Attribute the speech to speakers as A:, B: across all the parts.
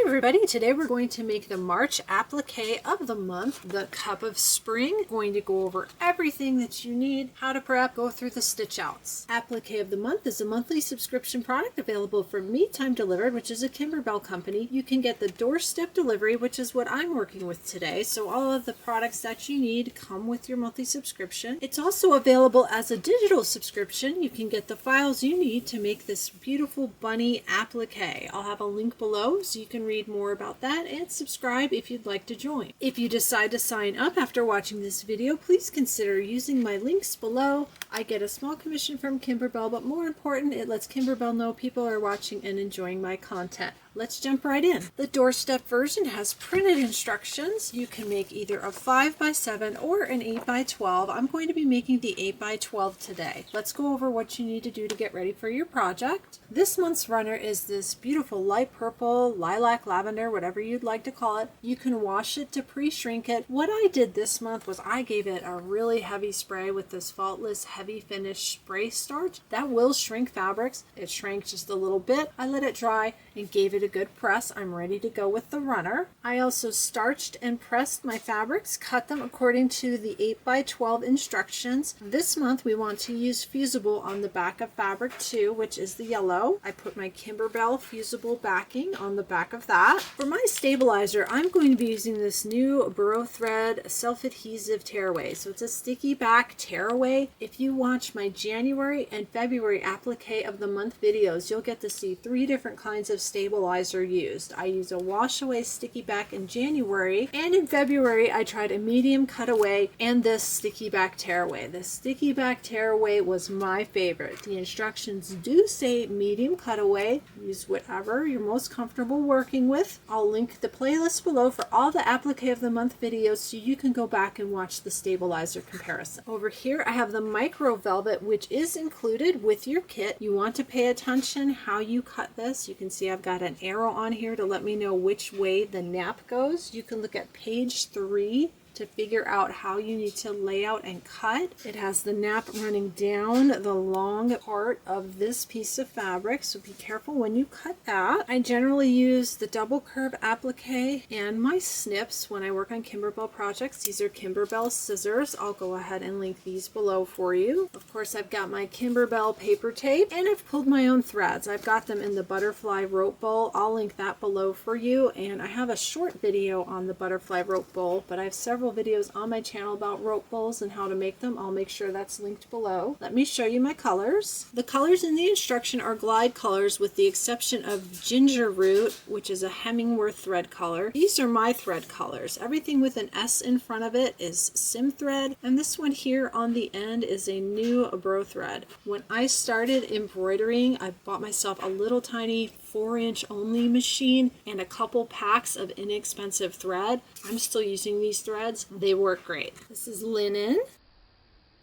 A: everybody, today we're going to make the March applique of the month, the Cup of Spring. Going to go over everything that you need, how to prep, go through the stitch outs. Applique of the month is a monthly subscription product available from Me Time Delivered, which is a Kimberbell company. You can get the doorstep delivery, which is what I'm working with today. So all of the products that you need come with your monthly subscription. It's also available as a digital subscription. You can get the files you need to make this beautiful bunny applique. I'll have a link below so you can read more about that and subscribe if you'd like to join. If you decide to sign up after watching this video, please consider using my links below. I get a small commission from Kimberbell, but more important, it lets Kimberbell know people are watching and enjoying my content. Let's jump right in. The doorstep version has printed instructions. You can make either a 5x7 or an 8x12. I'm going to be making the 8x12 today. Let's go over what you need to do to get ready for your project. This month's runner is this beautiful light purple, lilac, lavender, whatever you'd like to call it. You can wash it to pre-shrink it. What I did this month was I gave it a really heavy spray with this Faultless Heavy Finish Spray Starch. That will shrink fabrics. It shrank just a little bit. I let it dry and gave it a good press. I'm ready to go with the runner. I also starched and pressed my fabrics, cut them according to the 8x12 instructions. This month we want to use fusible on the back of fabric 2, which is the yellow. I put my Kimberbell fusible backing on the back of that. For my stabilizer, I'm going to be using this new Burrow Thread self-adhesive tearaway. So it's a sticky back tearaway. If you watch my January and February applique of the month videos, you'll get to see 3 different kinds of stabilizer used. I use a wash away sticky back in January, and in February I tried a medium cutaway and this sticky back tearaway. The sticky back tearaway was my favorite. The instructions do say medium cutaway. Use whatever you're most comfortable working with. I'll link the playlist below for all the applique of the month videos so you can go back and watch the stabilizer comparison. Over here I have the micro velvet, which is included with your kit. You want to pay attention how you cut this. You can see I've got an arrow on here to let me know which way the nap goes. You can look at page 3 to figure out how you need to lay out and cut. It has the nap running down the long part of this piece of fabric, so be careful when you cut that. I generally use the double curve applique and my snips when I work on Kimberbell projects. These are Kimberbell Scissors. I'll go ahead and link these below for you. Of course, I've got my Kimberbell paper tape, and I've pulled my own threads. I've got them in the butterfly rope bowl. I'll link that below for you, and I have a short video on the butterfly rope bowl, but I have several videos on my channel about rope bowls and how to make them. I'll make sure that's linked below. Let me show you my colors. The colors in the instruction are glide colors with the exception of Ginger Root, which is a Hemingworth thread color. These are my thread colors. Everything with an S in front of it is Sim thread, and this one here on the end is a new Burrow thread. When I started embroidering, I bought myself a little tiny 4-inch only machine and a couple packs of inexpensive thread. I'm still using these threads. They work great. This is linen,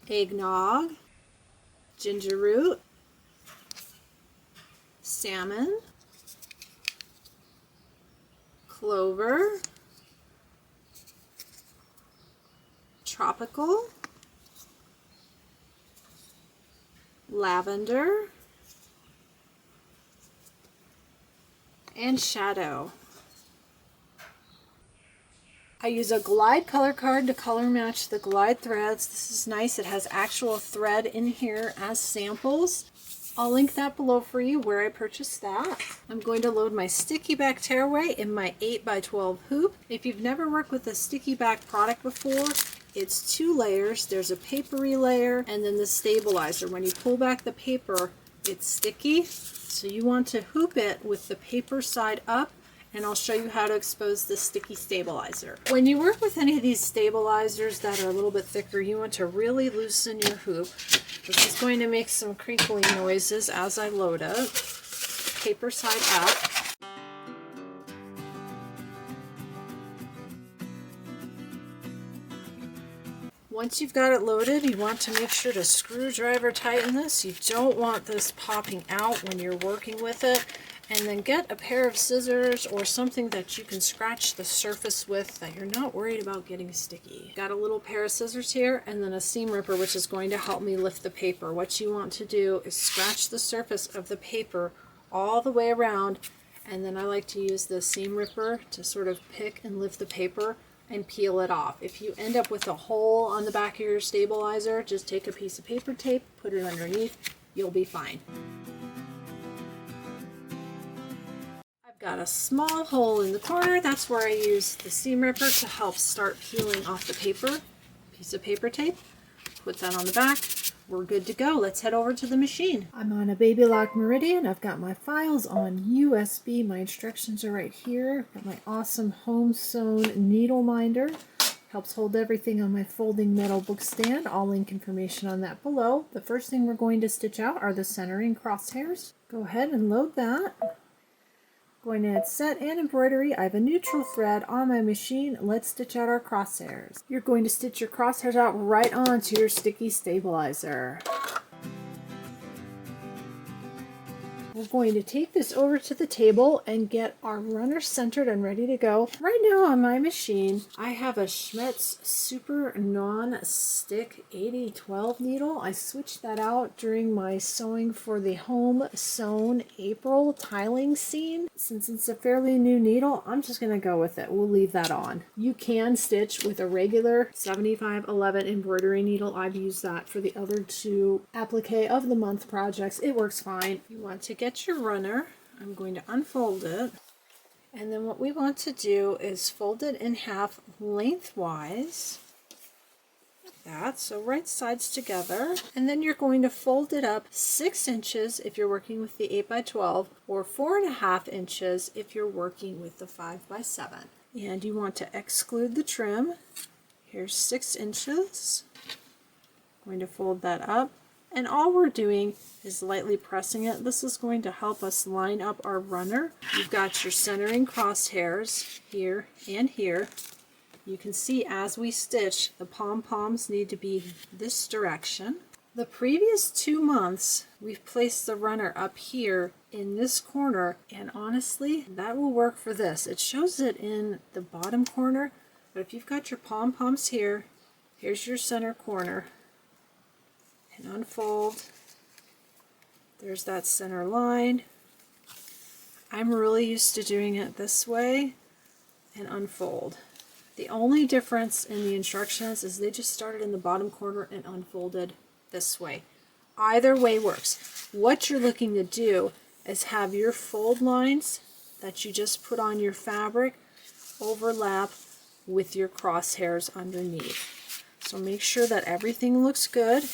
A: eggnog, ginger root, salmon, clover, tropical, lavender, and shadow. I use a glide color card to color match the glide threads. This is nice. It has actual thread in here as samples. I'll link that below for you where I purchased that. I'm going to load my sticky back tearaway in my 8x12 hoop. If you've never worked with a sticky back product before, it's 2 layers. There's a papery layer and then the stabilizer. When you pull back the paper, it's sticky. So you want to hoop it with the paper side up, and I'll show you how to expose the sticky stabilizer. When you work with any of these stabilizers that are a little bit thicker, you want to really loosen your hoop. This is going to make some crinkly noises as I load it. Paper side up. Once you've got it loaded, you want to make sure to screwdriver tighten this. You don't want this popping out when you're working with it. And then get a pair of scissors or something that you can scratch the surface with that you're not worried about getting sticky. Got a little pair of scissors here and then a seam ripper, which is going to help me lift the paper. What you want to do is scratch the surface of the paper all the way around And then I like to use the seam ripper to sort of pick and lift the paper and peel it off. If you end up with a hole on the back of your stabilizer, just take a piece of paper tape, put it underneath, you'll be fine. I've got a small hole in the corner. That's where I use the seam ripper to help start peeling off the paper. Piece of paper tape, put that on the back. We're good to go. Let's head over to the machine. I'm on a Baby Lock Meridian. I've got my files on USB. My instructions are right here. Got my awesome home sewn needle minder. Helps hold everything on my folding metal book stand. All link information on that below. The first thing we're going to stitch out are the centering crosshairs. Go ahead and load that. Going to add set and embroidery. I have a neutral thread on my machine. Let's stitch out our crosshairs. You're going to stitch your crosshairs out right onto your sticky stabilizer. We're going to take this over to the table and get our runner centered and ready to go. Right now on my machine, I have a Schmetz Super Non-Stick 8012 needle. I switched that out during my sewing for the home sewn April tiling scene. Since it's a fairly new needle, I'm just going to go with it. We'll leave that on. You can stitch with a regular 7511 embroidery needle. I've used that for the other two Applique of the Month projects. It works fine. You want to get your runner. I'm going to unfold it, and then what we want to do is fold it in half lengthwise, like that, so right sides together, and then you're going to fold it up 6 inches if you're working with the 8x12, or 4.5 inches if you're working with the 5x7. And you want to exclude the trim. Here's 6 inches. I'm going to fold that up. And all we're doing is lightly pressing it. This is going to help us line up our runner. You've got your centering crosshairs here and here. You can see as we stitch, the pom-poms need to be this direction. The previous 2 months, we've placed the runner up here in this corner, and honestly, that will work for this. It shows it in the bottom corner, but if you've got your pom-poms here, here's your center corner. And unfold. There's that center line. I'm really used to doing it this way, and unfold. The only difference in the instructions is they just started in the bottom corner and unfolded this way. Either way works. What you're looking to do is have your fold lines that you just put on your fabric overlap with your crosshairs underneath. So make sure that everything looks good.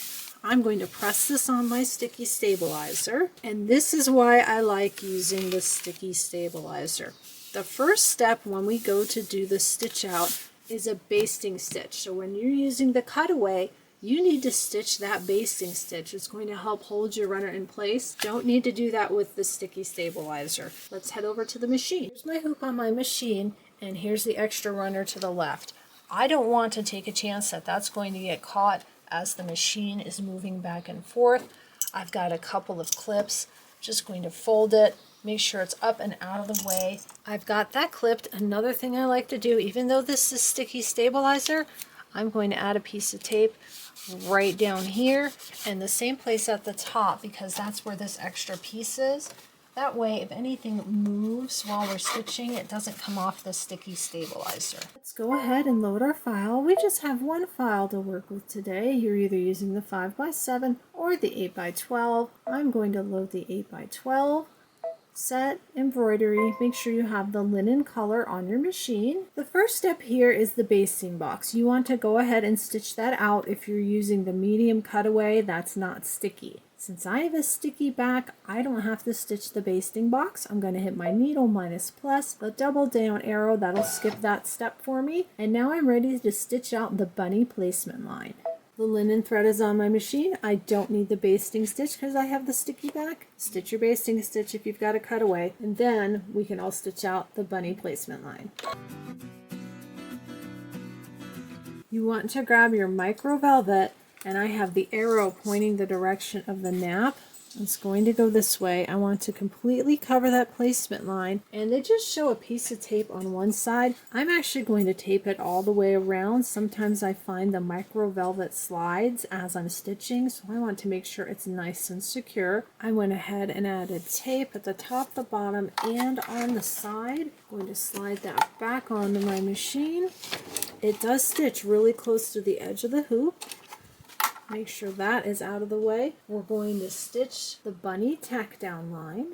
A: I'm going to press this on my sticky stabilizer, and this is why I like using the sticky stabilizer. The first step when we go to do the stitch out is a basting stitch. So when you're using the cutaway, you need to stitch that basting stitch. It's going to help hold your runner in place. Don't need to do that with the sticky stabilizer. Let's head over to the machine. Here's my hoop on my machine, and here's the extra runner to the left. I don't want to take a chance that that's going to get caught as the machine is moving back and forth. I've got a couple of clips. Just going to fold it, make sure it's up and out of the way. I've got that clipped. Another thing I like to do, even though this is sticky stabilizer, I'm going to add a piece of tape right down here and the same place at the top, because that's where this extra piece is. That way, if anything moves while we're stitching, it doesn't come off the sticky stabilizer. Let's go ahead and load our file. We just have one file to work with today. You're either using the 5x7 or the 8x12. I'm going to load the 8x12. Set, embroidery, make sure you have the linen color on your machine. The first step here is the basting box. You want to go ahead and stitch that out if you're using the medium cutaway that's not sticky. Since I have a sticky back, I don't have to stitch the basting box. I'm going to hit my needle minus plus, the double down arrow, that'll skip that step for me. And now I'm ready to stitch out the bunny placement line. The linen thread is on my machine. I don't need the basting stitch because I have the sticky back. Stitch your basting stitch if you've got a cutaway, and then we can all stitch out the bunny placement line. You want to grab your micro velvet, and I have the arrow pointing the direction of the nap. It's going to go this way. I want to completely cover that placement line, and they just show a piece of tape on one side. I'm actually going to tape it all the way around. Sometimes I find the micro velvet slides as I'm stitching, so I want to make sure it's nice and secure. I went ahead and added tape at the top, the bottom, and on the side. I'm going to slide that back onto my machine. It does stitch really close to the edge of the hoop. Make sure that is out of the way. We're going to stitch the bunny tack down line.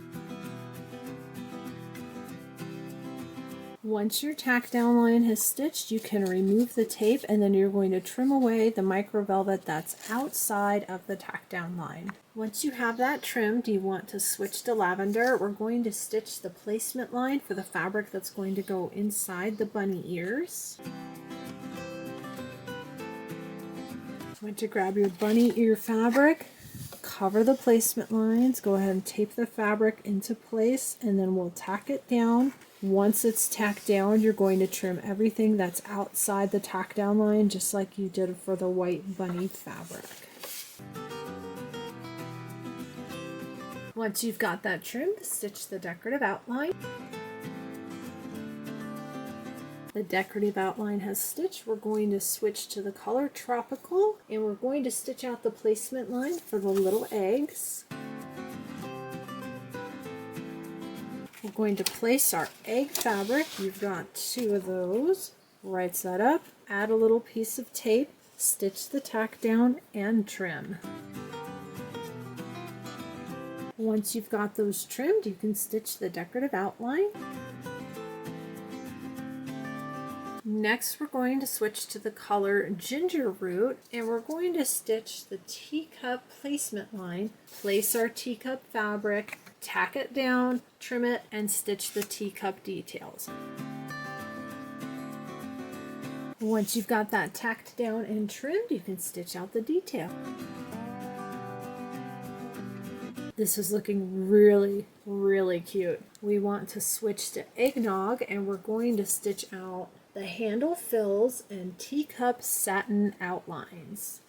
A: Once your tack down line has stitched, you can remove the tape, and then you're going to trim away the micro velvet that's outside of the tack down line. Once you have that trimmed, you want to switch to lavender. We're going to stitch the placement line for the fabric that's going to go inside the bunny ears. I'm going to grab your bunny ear fabric, cover the placement lines, go ahead and tape the fabric into place, and then we'll tack it down. Once it's tacked down, you're going to trim everything that's outside the tack down line, just like you did for the white bunny fabric. Once you've got that trimmed, stitch the decorative outline. The decorative outline has stitched. We're going to switch to the color Tropical, and we're going to stitch out the placement line for the little eggs. We're going to place our egg fabric. You've got 2 of those. Right side up, add a little piece of tape, stitch the tack down, and trim. Once you've got those trimmed, you can stitch the decorative outline. Next, we're going to switch to the color Ginger Root, and we're going to stitch the teacup placement line, place our teacup fabric, tack it down, trim it, and stitch the teacup details. Once you've got that tacked down and trimmed, you can stitch out the detail. This is looking really, really cute. We want to switch to Eggnog, and we're going to stitch out the handle fills and teacup satin outlines.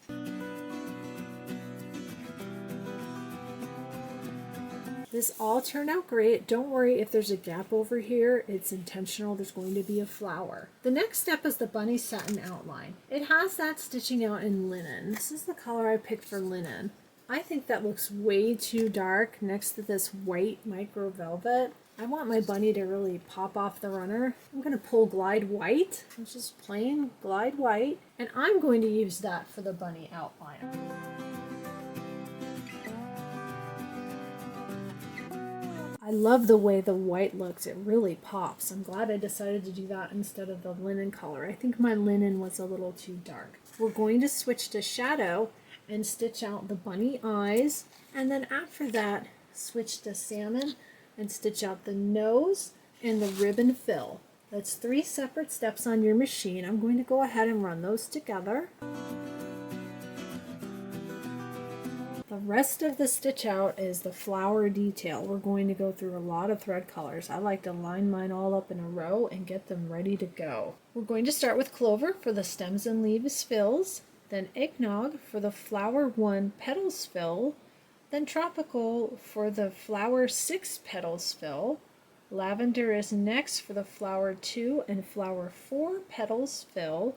A: This all turned out great. Don't worry if there's a gap over here. It's intentional. There's going to be a flower. The next step is the bunny satin outline. It has that stitching out in linen. This is the color I picked for linen. I think that looks way too dark next to this white micro velvet. I want my bunny to really pop off the runner. I'm going to pull Glide White, which is plain Glide White, and I'm going to use that for the bunny outline. I love the way the white looks. It really pops. I'm glad I decided to do that instead of the linen color. I think my linen was a little too dark. We're going to switch to Shadow and stitch out the bunny eyes, and then after that switch to Salmon and stitch out the nose and the ribbon fill. That's 3 separate steps on your machine. I'm going to go ahead and run those together. The rest of the stitch out is the flower detail. We're going to go through a lot of thread colors. I like to line mine all up in a row and get them ready to go. We're going to start with Clover for the stems and leaves fills, then Eggnog for the flower 1 petals fill, then Tropical for the flower 6 petals fill. Lavender is next for the flower 2 and flower 4 petals fill.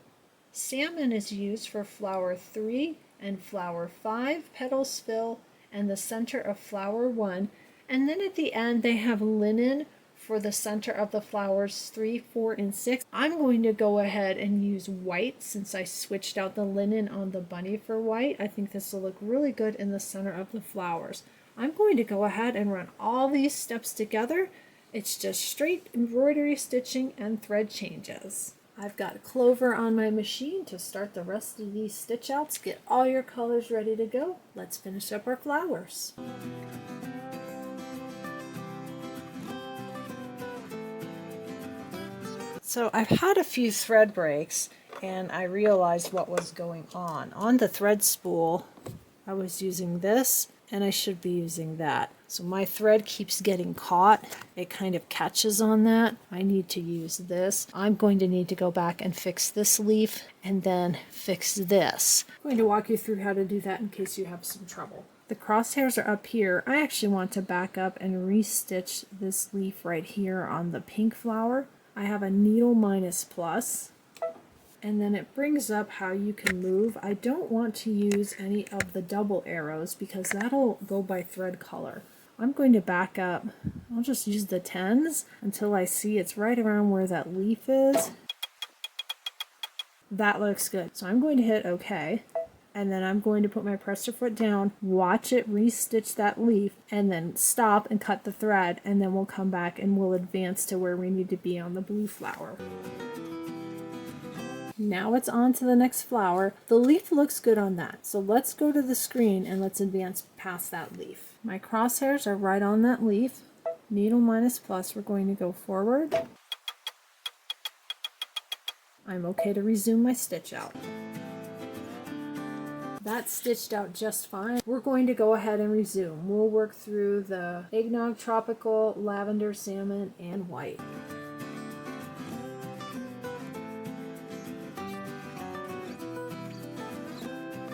A: Salmon is used for flower 3 and flower 5 petals fill and the center of flower 1. And then at the end they have linen for the center of the flowers 3, 4, and 6. I'm going to go ahead and use white since I switched out the linen on the bunny for white. I think this will look really good in the center of the flowers. I'm going to go ahead and run all these steps together. It's just straight embroidery stitching and thread changes. I've got Clover on my machine to start the rest of these stitch outs. Get all your colors ready to go. Let's finish up our flowers. So I've had a few thread breaks and I realized what was going on. On the thread spool, I was using this and I should be using that. So my thread keeps getting caught. It kind of catches on that. I need to use this. I'm going to need to go back and fix this leaf and then fix this. I'm going to walk you through how to do that in case you have some trouble. The crosshairs are up here. I actually want to back up and restitch this leaf right here on the pink flower. I have a needle minus plus, and then it brings up how you can move. I don't want to use any of the double arrows because that'll go by thread color. I'm going to back up. I'll just use the 10s until I see it's right around where that leaf is. That looks good. So I'm going to hit OK. And then I'm going to put my presser foot down, watch it restitch that leaf, and then stop and cut the thread, and then we'll come back and we'll advance to where we need to be on the blue flower. Now it's on to the next flower. The leaf looks good on that, so let's go to the screen and let's advance past that leaf. My crosshairs are right on that leaf. Needle minus plus, we're going to go forward. I'm okay to resume my stitch out. That's stitched out just fine. We're going to go ahead and resume. We'll work through the eggnog, tropical, lavender, salmon, and white.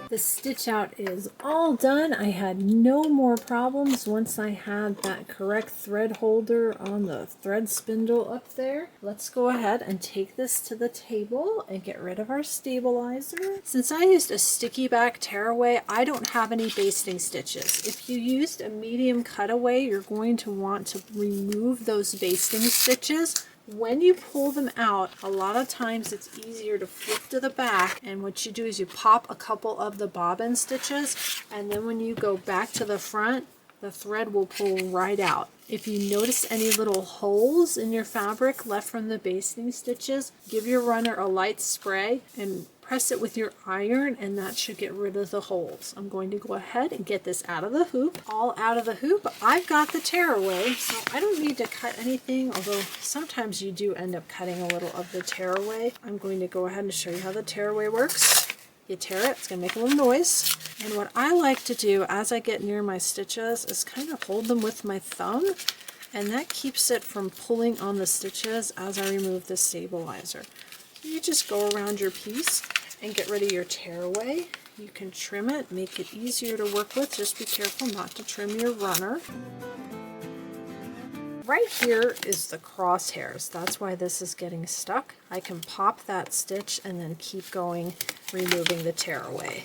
A: The stitch out is all done. I had no more problems once I had that correct thread holder on the thread spindle up there. Let's go ahead and take this to the table and get rid of our stabilizer. Since I used a sticky back tearaway, I don't have any basting stitches. If you used a medium cutaway, you're going to want to remove those basting stitches. When you pull them out, a lot of times it's easier to flip to the back, and what you do is you pop a couple of the bobbin stitches, and then when you go back to the front, the thread will pull right out. If you notice any little holes in your fabric left from the basting stitches, give your runner a light spray and press it with your iron, and that should get rid of the holes. I'm going to go ahead and get this out of the hoop. All out of the hoop. I've got the tearaway, so I don't need to cut anything, although sometimes you do end up cutting a little of the tearaway. I'm going to go ahead and show you how the tearaway works. You tear it, it's going to make a little noise. And what I like to do as I get near my stitches is kind of hold them with my thumb, and that keeps it from pulling on the stitches as I remove the stabilizer. You just go around your piece and get rid of your tearaway. You can trim it, make it easier to work with. Just be careful not to trim your runner. Right here is the crosshairs. That's why this is getting stuck. I can pop that stitch and then keep going, removing the tearaway.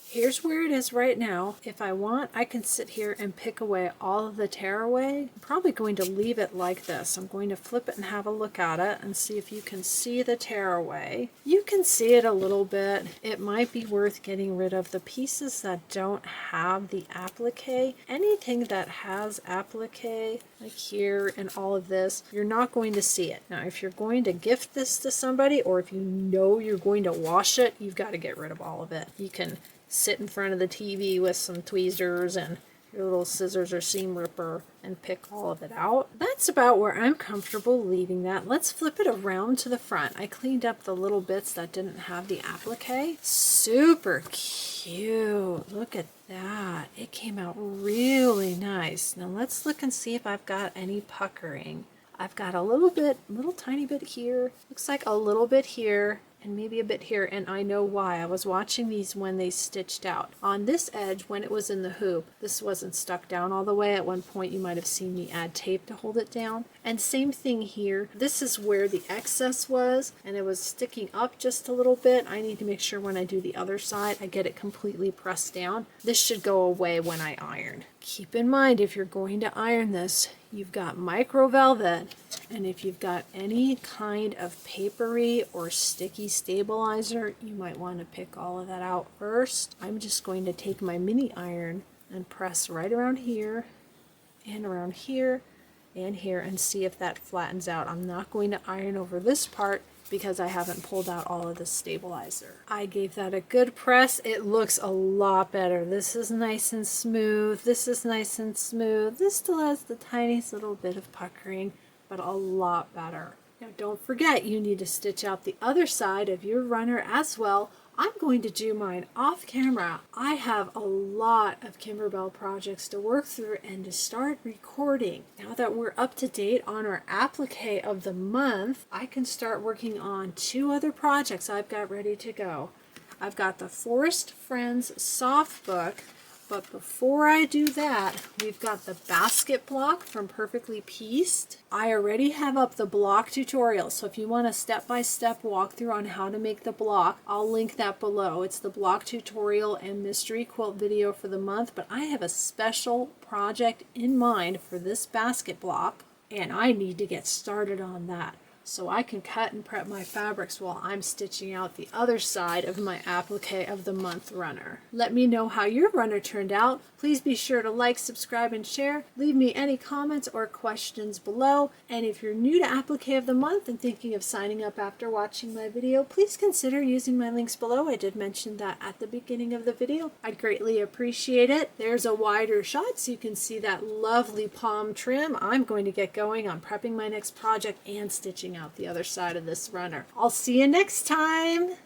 A: Here's where it is right now. If I want, I can sit here and pick away all of the tearaway. I'm probably going to leave it like this. I'm going to flip it and have a look at it and see if you can see the tearaway. You can see it a little bit. It might be worth getting rid of the pieces that don't have the applique. Anything that has applique, like here and all of this, you're not going to see it. Now, if you're going to gift this to somebody, or if you know you're going to wash it, you've got to get rid of all of it. You can sit in front of the TV with some tweezers and your little scissors or seam ripper and pick all of it out. That's about where I'm comfortable leaving that. Let's flip it around to the front. I cleaned up the little bits that didn't have the applique. Super cute. Look at that. It came out really nice. Now let's look and see if I've got any puckering. I've got a little tiny bit here. Looks like a little bit here. And maybe a bit here, and I know why. I was watching these when they stitched out. On this edge, when it was in the hoop, this wasn't stuck down all the way. At one point you might have seen me add tape to hold it down. And same thing here. This is where the excess was, and it was sticking up just a little bit. I need to make sure when I do the other side, I get it completely pressed down. This should go away when I iron. Keep in mind, if you're going to iron this, you've got micro velvet, and if you've got any kind of papery or sticky stabilizer, you might want to pick all of that out first. I'm just going to take my mini iron and press right around here and around here and here and see if that flattens out. I'm not going to iron over this part because I haven't pulled out all of the stabilizer. I gave that a good press. It looks a lot better. This is nice and smooth. This is nice and smooth. This still has the tiniest little bit of puckering, but a lot better. Now don't forget, you need to stitch out the other side of your runner as well. I'm going to do mine off camera. I have a lot of Kimberbell projects to work through and to start recording. Now that we're up to date on our applique of the month, I can start working on 2 other projects I've got ready to go. I've got the Forest Friends soft book. But before I do that, we've got the basket block from Perfectly Pieced. I already have up the block tutorial, so if you want a step-by-step walkthrough on how to make the block, I'll link that below. It's the block tutorial and mystery quilt video for the month, but I have a special project in mind for this basket block, and I need to get started on that, so I can cut and prep my fabrics while I'm stitching out the other side of my applique of the month runner. Let me know how your runner turned out. Please be sure to like, subscribe, and share. Leave me any comments or questions below. And if you're new to applique of the month and thinking of signing up after watching my video, please consider using my links below. I did mention that at the beginning of the video. I'd greatly appreciate it. There's a wider shot so you can see that lovely palm trim. I'm going to get going on prepping my next project and stitching out the other side of this runner. I'll see you next time.